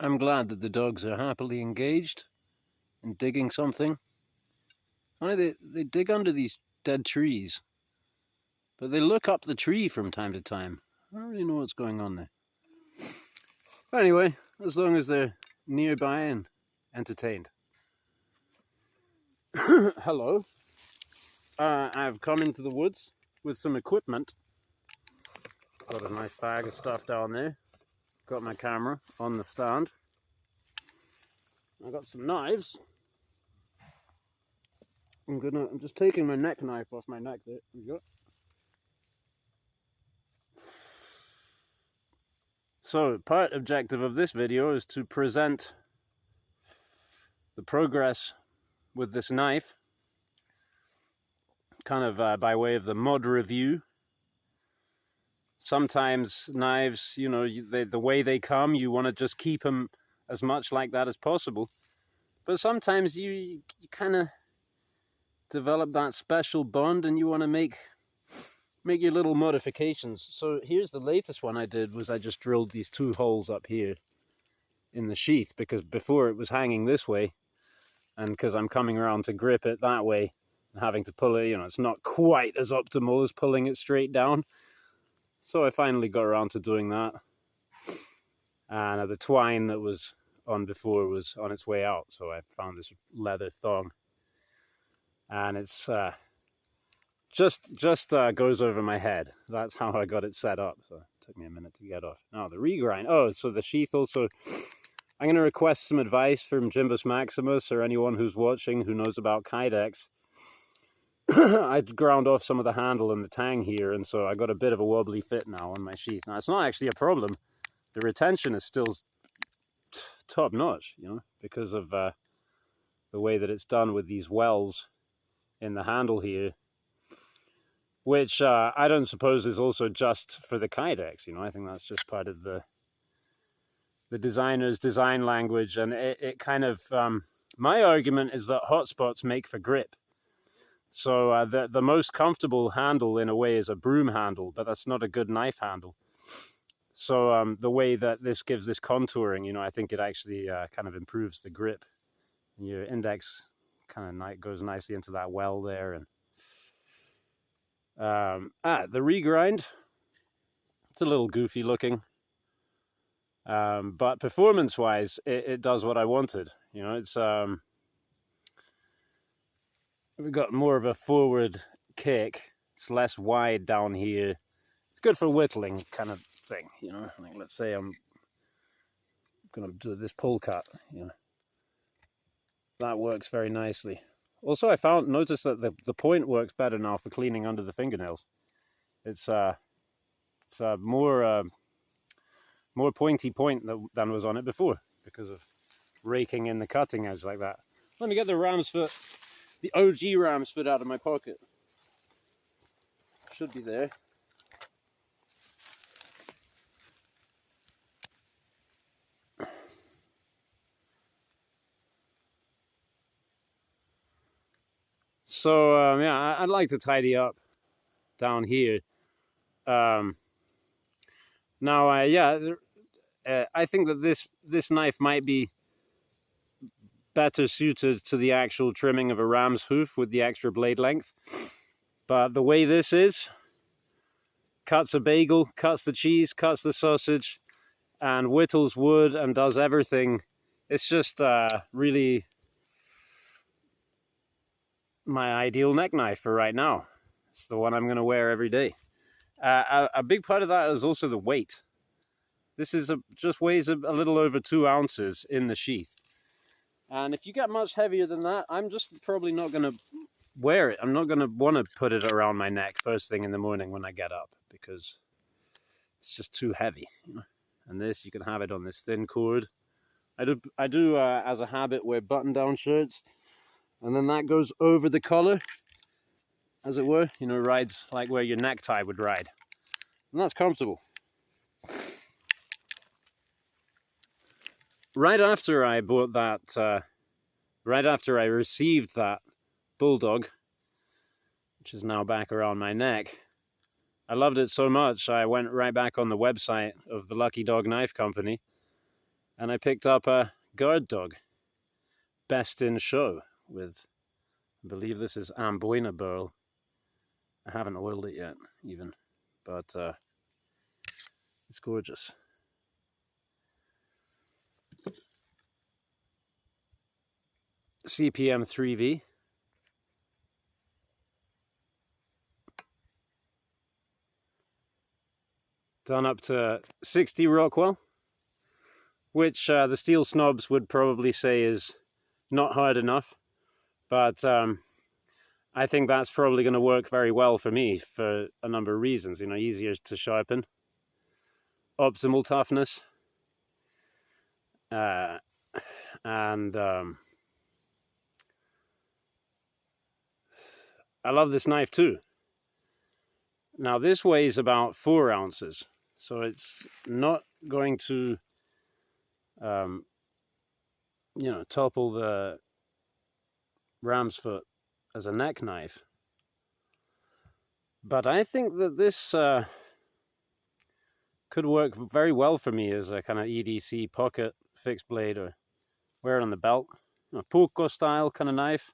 I'm glad that the dogs are happily engaged in digging something. Only they dig under these dead trees, but they look up the tree from time to time. I don't really know what's going on there. But anyway, as long as they're nearby and entertained. Hello. I've come into the woods with some equipment. Got a nice bag of stuff down there. Got my camera on the stand. I got some knives. I'm just taking my neck knife off my neck there. There we go. So, part objective of this video is to present the progress with this knife, kind of by way of the mod review. Sometimes knives, you know, the way they come, you want to just keep them as much like that as possible. But sometimes you kind of develop that special bond and you want to make your little modifications. So here's the latest one I did, was I just drilled these 2 holes up here in the sheath, because before it was hanging this way, and because I'm coming around to grip it that way and having to pull it, you know, it's not quite as optimal as pulling it straight down. So I finally got around to doing that, and the twine that was on before was on its way out, so I found this leather thong, and it's just goes over my head. That's how I got it set up, so it took me a minute to get off. Now the regrind. Oh, so the sheath also, I'm going to request some advice from Jimbus Maximus or anyone who's watching who knows about kydex. I ground off some of the handle and the tang here, and so I got a bit of a wobbly fit now on my sheath. Now it's not actually a problem. The retention is still top notch, you know, because of the way that it's done with these wells in the handle here, which I don't suppose is also just for the kydex, you know. I think that's just part of the designer's design language, and it kind of, my argument is that hotspots make for grip. So the most comfortable handle in a way is a broom handle, but that's not a good knife handle. So the way that this gives this contouring, you know, I think it actually kind of improves the grip. And your index kind of goes nicely into that well there. And the regrind, it's a little goofy looking, but performance-wise, it does what I wanted. You know, it's we've got more of a forward kick. It's less wide down here. It's good for whittling kind of thing, you know. Like, let's say I'm gonna do this pull cut, you know. That works very nicely. Also, I noticed that the point works better now for cleaning under the fingernails. It's more pointy point than was on it before, because of raking in the cutting edge like that. Let me get the ram's foot. The OG ram's foot out of my pocket. Should be there. So yeah, I'd like to tidy up down here. Now, yeah, I think that this knife might be better suited to the actual trimming of a ram's hoof with the extra blade length. But the way this is, cuts a bagel, cuts the cheese, cuts the sausage, and whittles wood and does everything. It's just really my ideal neck knife for right now. It's the one I'm going to wear every day. A big part of that is also the weight. This is just weighs a little over 2 ounces in the sheath. And if you get much heavier than that, I'm just probably not going to wear it. I'm not going to want to put it around my neck first thing in the morning when I get up, because it's just too heavy, you know? And this, you can have it on this thin cord. I do as a habit, wear button-down shirts, and then that goes over the collar, as it were. You know, rides like where your necktie would ride. And that's comfortable. Right after I bought that, right after I received that Bulldog, which is now back around my neck, I loved it so much, I went right back on the website of the Lucky Dog Knife Company, and I picked up a guard dog, best in show, with, I believe this is Amboina burl. I haven't oiled it yet, even, but it's gorgeous. CPM 3V. Done up to 60 Rockwell, which the steel snobs would probably say is not hard enough, but I think that's probably going to work very well for me for a number of reasons. You know, easier to sharpen, optimal toughness, and I love this knife too. Now this weighs about 4 ounces, so it's not going to, you know, topple the ram's foot as a neck knife. But I think that this could work very well for me as a kind of EDC pocket fixed blade, or wear it on the belt, a Poco style kind of knife.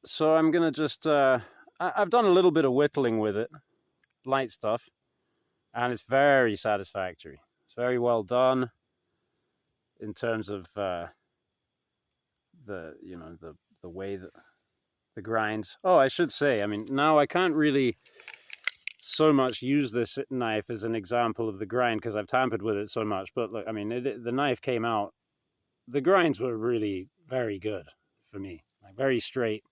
So I'm gonna just, I've done a little bit of whittling with it, light stuff, and it's very satisfactory. It's very well done in terms of the way that the grinds. Oh, I should say, I mean, now I can't really so much use this knife as an example of the grind because I've tampered with it so much, but look, I mean, the knife came out, the grinds were really very good for me, like very straight.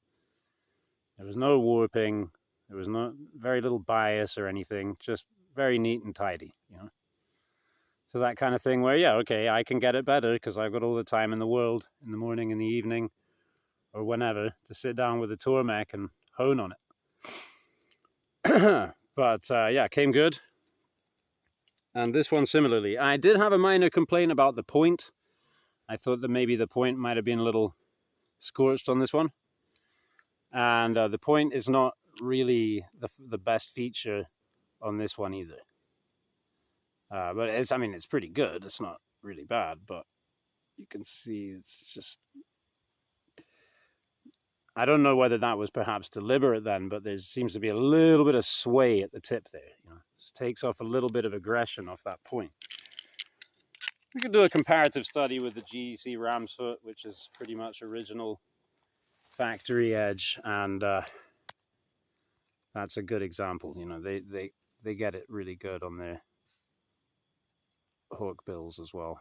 There was no warping, there was very little bias or anything, just very neat and tidy, you know. So that kind of thing where, yeah, okay, I can get it better because I've got all the time in the world, in the morning, in the evening, or whenever, to sit down with a Tormek and hone on it. But yeah, came good. And this one similarly. I did have a minor complaint about the point. I thought that maybe the point might have been a little scorched on this one. And the point is not really the best feature on this one either. But it's, I mean, it's pretty good. It's not really bad, but you can see it's just, I don't know whether that was perhaps deliberate then, but there seems to be a little bit of sway at the tip there. You know, it takes off a little bit of aggression off that point. We could do a comparative study with the GEC ram's foot, which is pretty much original factory edge, and that's a good example. You know, they get it really good on their hawk bills as well.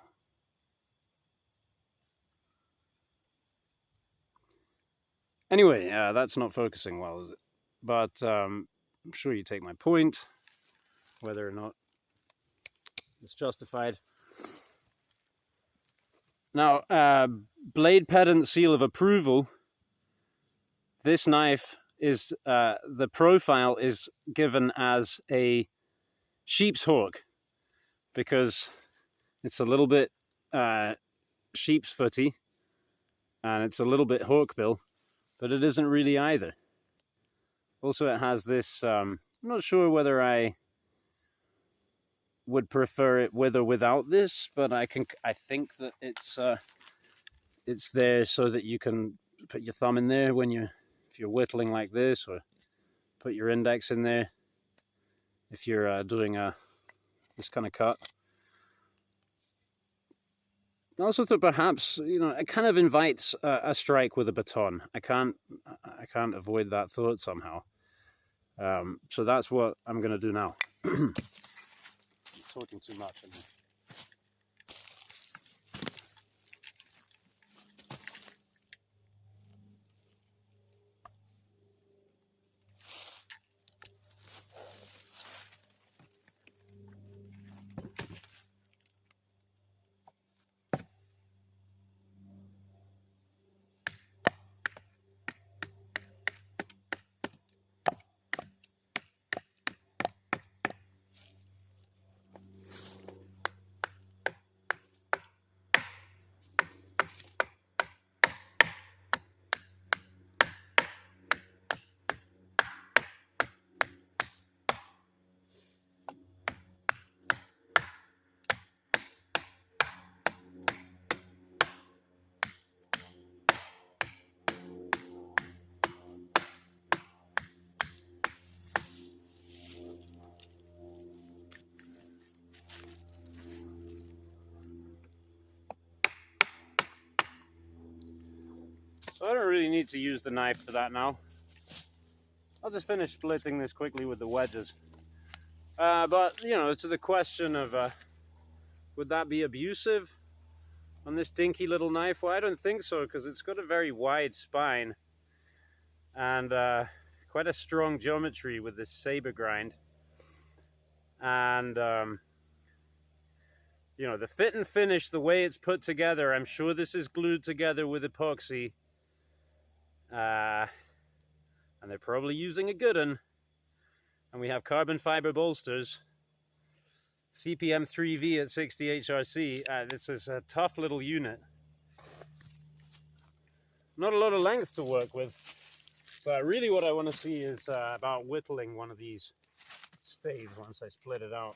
Anyway, that's not focusing well, is it? But I'm sure you take my point, whether or not it's justified. Now, blade pedant seal of approval. This knife is, the profile is given as a sheep's hawk because it's a little bit sheep's footy and it's a little bit hawkbill, but it isn't really either. Also, it has this, I'm not sure whether I would prefer it with or without this, but I think that it's there so that you can put your thumb in there when if you're whittling like this, or put your index in there if you're doing this kind of cut. I also thought perhaps, you know, it kind of invites a strike with a baton. I can't avoid that thought somehow. So that's what I'm going to do now. I'm talking too much. really need to use the knife for that now. I'll just finish splitting this quickly with the wedges. But, you know, to the question of would that be abusive on this dinky little knife? Well, I don't think so, because it's got a very wide spine and quite a strong geometry with this saber grind. And, you know, the fit and finish, the way it's put together, I'm sure this is glued together with epoxy. And they're probably using a good one. And we have carbon fiber bolsters. CPM 3V at 60 HRC. This is a tough little unit. Not a lot of length to work with. But really what I want to see is about whittling one of these staves once I split it out.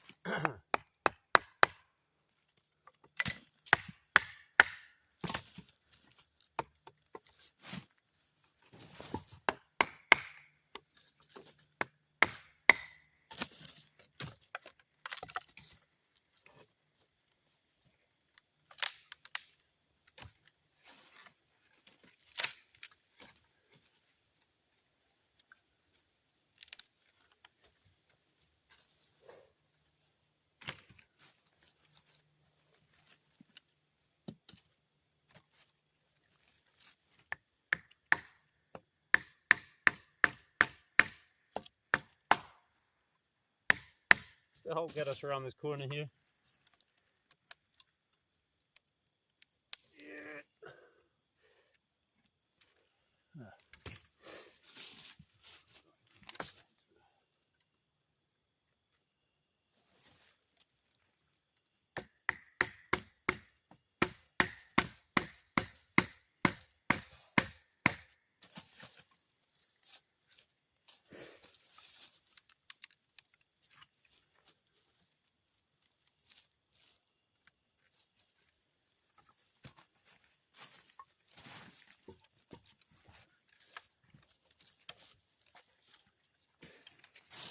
To help get us around this corner here.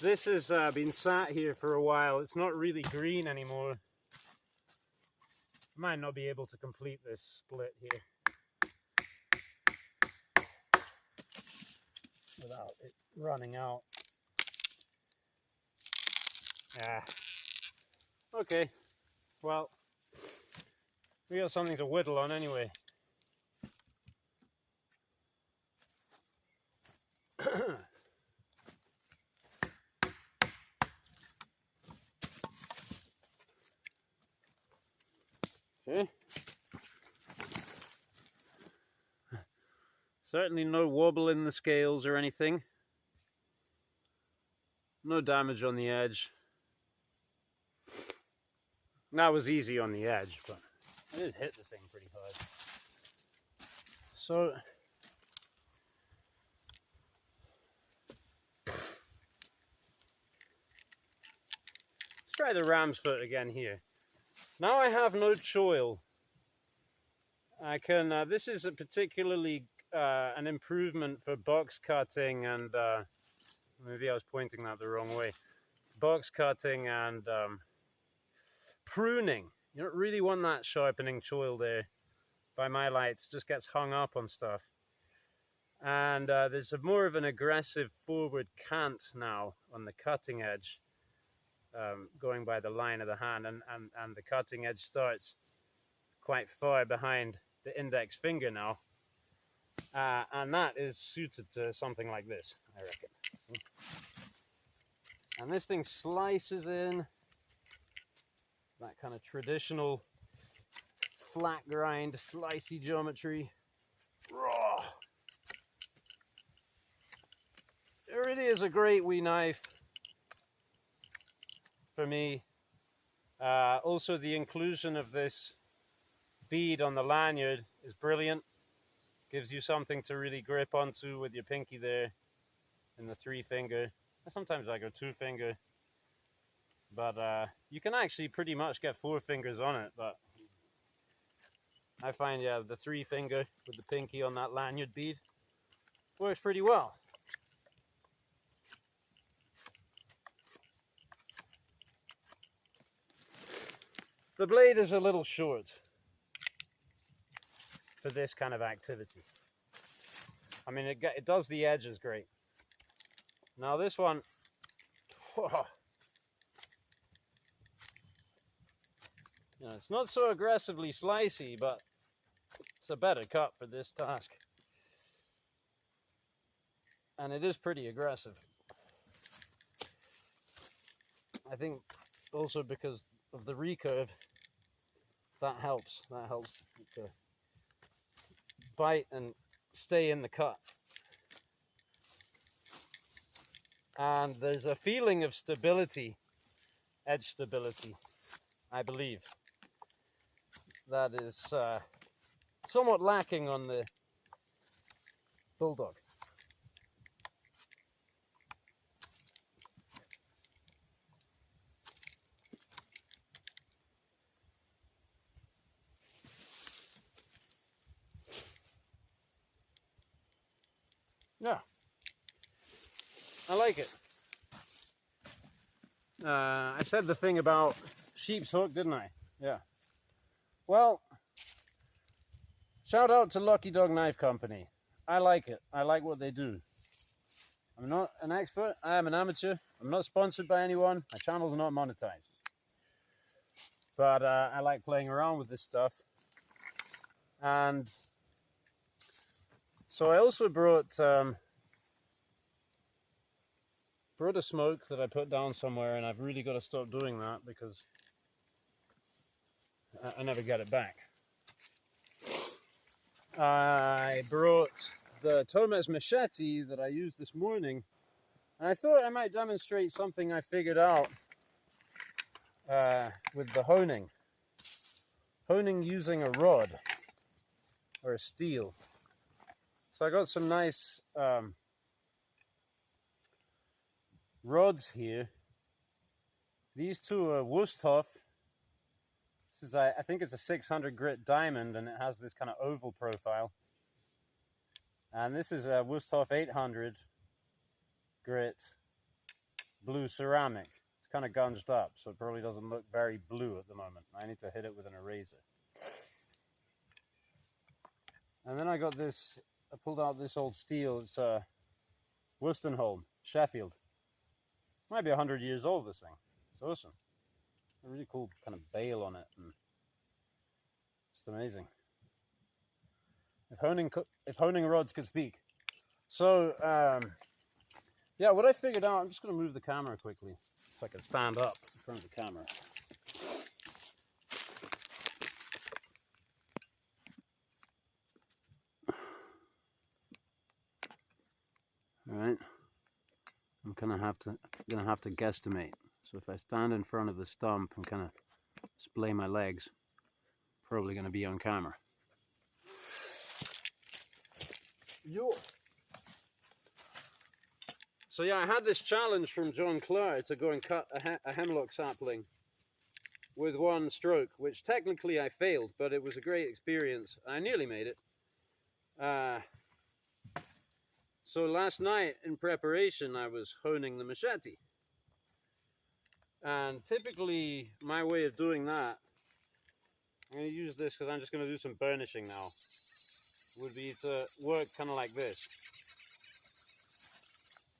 This has been sat here for a while. It's not really green anymore. Might not be able to complete this split here without it running out. Okay, well, we got something to whittle on anyway. Okay. Certainly no wobble in the scales or anything. No damage on the edge. That was easy on the edge, but I did hit the thing pretty hard. So let's try the ram's foot again here. Now I have no choil. I can. This is a particularly an improvement for box cutting and maybe I was pointing that the wrong way. Box cutting and pruning. You don't really want that sharpening choil there. By my lights, just gets hung up on stuff. And there's more of an aggressive forward cant now on the cutting edge, going by the line of the hand, and the cutting edge starts quite far behind the index finger now. And that is suited to something like this, I reckon. And this thing slices in that kind of traditional flat grind, slicey geometry. Raw. It really is a great wee knife for me. Also, the inclusion of this bead on the lanyard is brilliant. Gives you something to really grip onto with your pinky there in the 3-finger. Sometimes I go 2-finger, but you can actually pretty much get 4 fingers on it, but I find, yeah, the 3-finger with the pinky on that lanyard bead works pretty well. The blade is a little short for this kind of activity. I mean, it does the edges great. Now this one, whoa, you know, it's not so aggressively slicey, but it's a better cut for this task. And it is pretty aggressive. I think also because of the recurve, that helps. That helps to bite and stay in the cut. And there's a feeling of stability, edge stability, I believe, that is somewhat lacking on the Bulldog. Yeah, I like it. I said the thing about sheep's hook, didn't I? Yeah. Well, shout out to Lucky Dog Knife Company. I like it. I like what they do. I'm not an expert. I am an amateur. I'm not sponsored by anyone. My channel's not monetized. But I like playing around with this stuff. And so I also brought a smoke that I put down somewhere, and I've really got to stop doing that because I never get it back. I brought the Tomes Machete that I used this morning, and I thought I might demonstrate something I figured out with the honing. Honing using a rod or a steel. So I got some nice rods here. These two are Wüsthof. This is, I think it's a 600 grit diamond, and it has this kind of oval profile. And this is a Wüsthof 800 grit blue ceramic. It's kind of gunged up, so it probably doesn't look very blue at the moment. I need to hit it with an eraser. And then I got this, I pulled out this old steel. It's a Wostenholm, Sheffield. Might be 100 years old, this thing. It's awesome. A really cool kind of bail on it. And just amazing. If honing rods could speak. So, yeah, what I figured out, I'm just going to move the camera quickly so I can stand up in front of the camera. All right. I'm gonna have to guesstimate. So if I stand in front of the stump and kind of splay my legs, probably gonna be on camera. Yo. So yeah, I had this challenge from John Clare to go and cut a hemlock sapling with one stroke, which technically I failed, but it was a great experience. I nearly made it. So last night in preparation, I was honing the machete. And typically my way of doing that, I'm going to use this because I'm just going to do some burnishing now, would be to work kind of like this.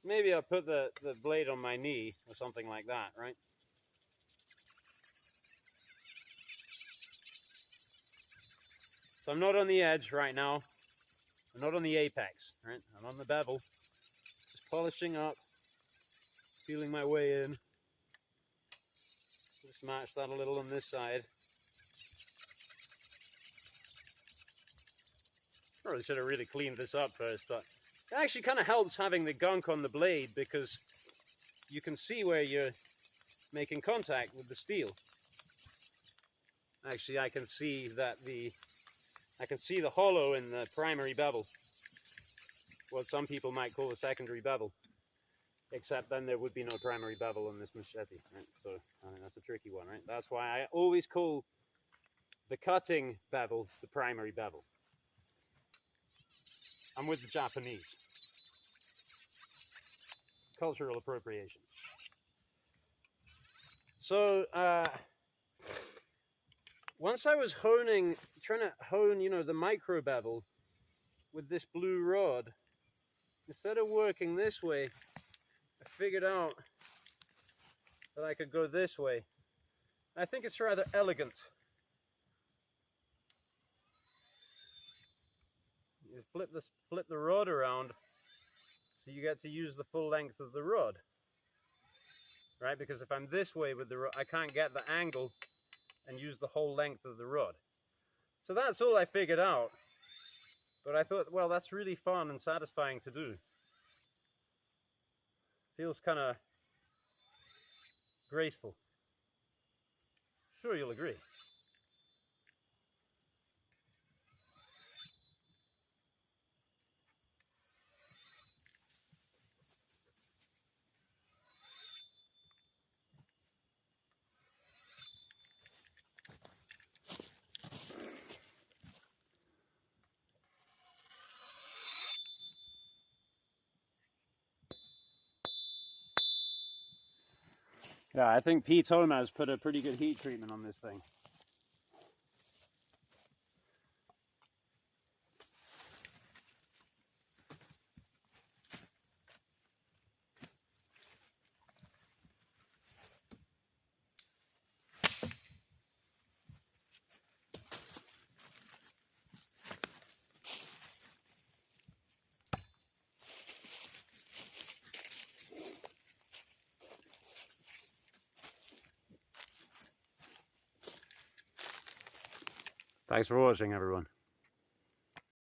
Maybe I'll put the blade on my knee or something like that, right? So I'm not on the edge right now. I'm not on the apex, right? I'm on the bevel, just polishing up, feeling my way in. Just match that a little on this side. Probably should have really cleaned this up first, but it actually kind of helps having the gunk on the blade because you can see where you're making contact with the steel. Actually, I can see that I can see the hollow in the primary bevel, what some people might call the secondary bevel, except then there would be no primary bevel on this machete, right? So I think that's a tricky one, right? That's why I always call the cutting bevel the primary bevel. I'm with the Japanese. Cultural appropriation. So once I was trying to hone, you know, the micro bevel with this blue rod, instead of working this way, I figured out that I could go this way. I think it's rather elegant. You flip the rod around so you get to use the full length of the rod. Right? Because if I'm this way with the rod, I can't get the angle and use the whole length of the rod. So that's all I figured out. But I thought, well, that's really fun and satisfying to do. Feels kind of graceful. Sure, you'll agree. Yeah, I think Pete Holmes put a pretty good heat treatment on this thing. Thanks for watching, everyone.